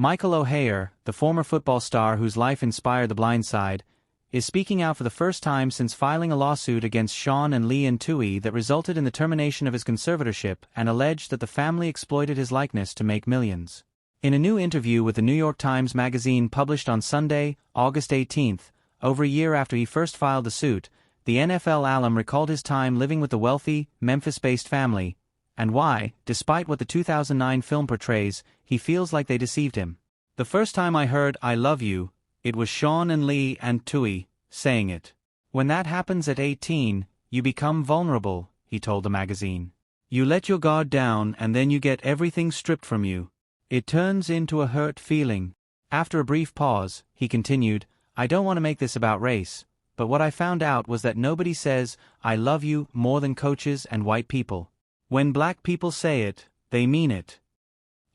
Michael Oher, the former football star whose life inspired The Blind Side, is speaking out for the first time since filing a lawsuit against Sean and Leigh and Tuohy that resulted in the termination of his conservatorship and alleged that the family exploited his likeness to make millions. In a new interview with the New York Times Magazine published on Sunday, August 18, over a year after he first filed the suit, the NFL alum recalled his time living with the wealthy, Memphis-based family, and why, despite what the 2009 film portrays, he feels like they deceived him. "The first time I heard 'I love you,' it was Sean and Leigh and Tuohy saying it. When that happens at 18, you become vulnerable," he told the magazine. "You let your guard down and then you get everything stripped from you. It turns into a hurt feeling." After a brief pause, he continued, "I don't want to make this about race, but what I found out was that nobody says, 'I love you' more than coaches and white people. When black people say it, they mean it."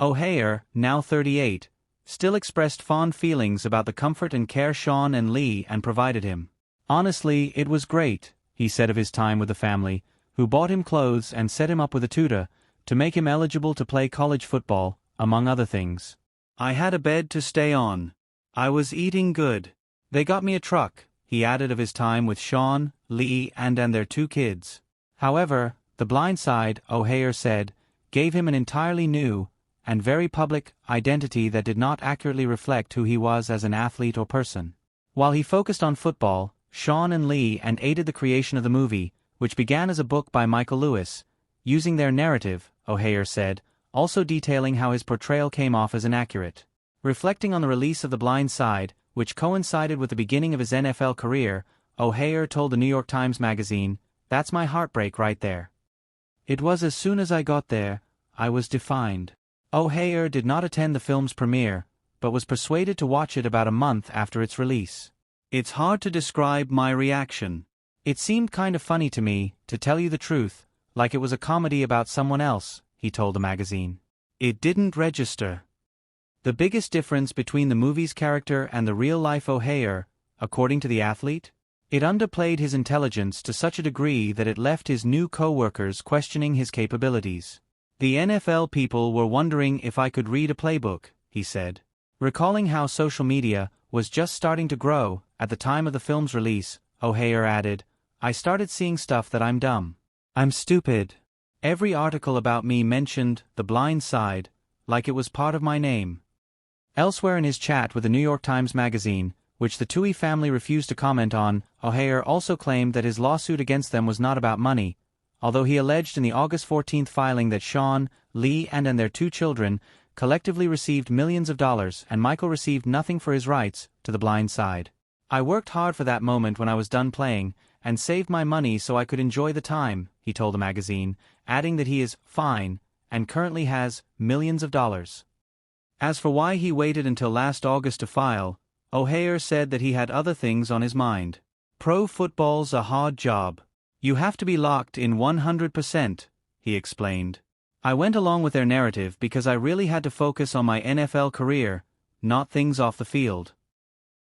Oher, now 38, still expressed fond feelings about the comfort and care Sean and Leigh and provided him. "Honestly, it was great," he said of his time with the family, who bought him clothes and set him up with a tutor to make him eligible to play college football, among other things. "I had a bed to stay on. I was eating good. They got me a truck," he added of his time with Sean, Leigh and their two kids. However, The Blind Side, Oher said, gave him an entirely new, and very public, identity that did not accurately reflect who he was as an athlete or person. While he focused on football, Sean and Leigh aided the creation of the movie, which began as a book by Michael Lewis, using their narrative, Oher said, also detailing how his portrayal came off as inaccurate. Reflecting on the release of The Blind Side, which coincided with the beginning of his NFL career, Oher told the New York Times Magazine, "That's my heartbreak right there. It was as soon as I got there, I was defined." Oher did not attend the film's premiere, but was persuaded to watch it about a month after its release. "It's hard to describe my reaction. It seemed kind of funny to me, to tell you the truth, like it was a comedy about someone else," he told the magazine. "It didn't register." The biggest difference between the movie's character and the real-life Oher, according to the athlete? It underplayed his intelligence to such a degree that it left his new co-workers questioning his capabilities. "The NFL people were wondering if I could read a playbook," he said. Recalling how social media was just starting to grow at the time of the film's release, Oher added, "I started seeing stuff that I'm dumb. I'm stupid. Every article about me mentioned The Blind Side, like it was part of my name." Elsewhere in his chat with the New York Times Magazine, which the Tuohy family refused to comment on, Oher also claimed that his lawsuit against them was not about money, although he alleged in the August 14 filing that Sean, Leigh and their two children collectively received millions of dollars and Michael received nothing for his rights to The Blind Side. "I worked hard for that moment when I was done playing, and saved my money so I could enjoy the time," he told the magazine, adding that he is fine and currently has millions of dollars. As for why he waited until last August to file, Oher said that he had other things on his mind. "Pro football's a hard job. You have to be locked in 100%, he explained. "I went along with their narrative because I really had to focus on my NFL career, not things off the field."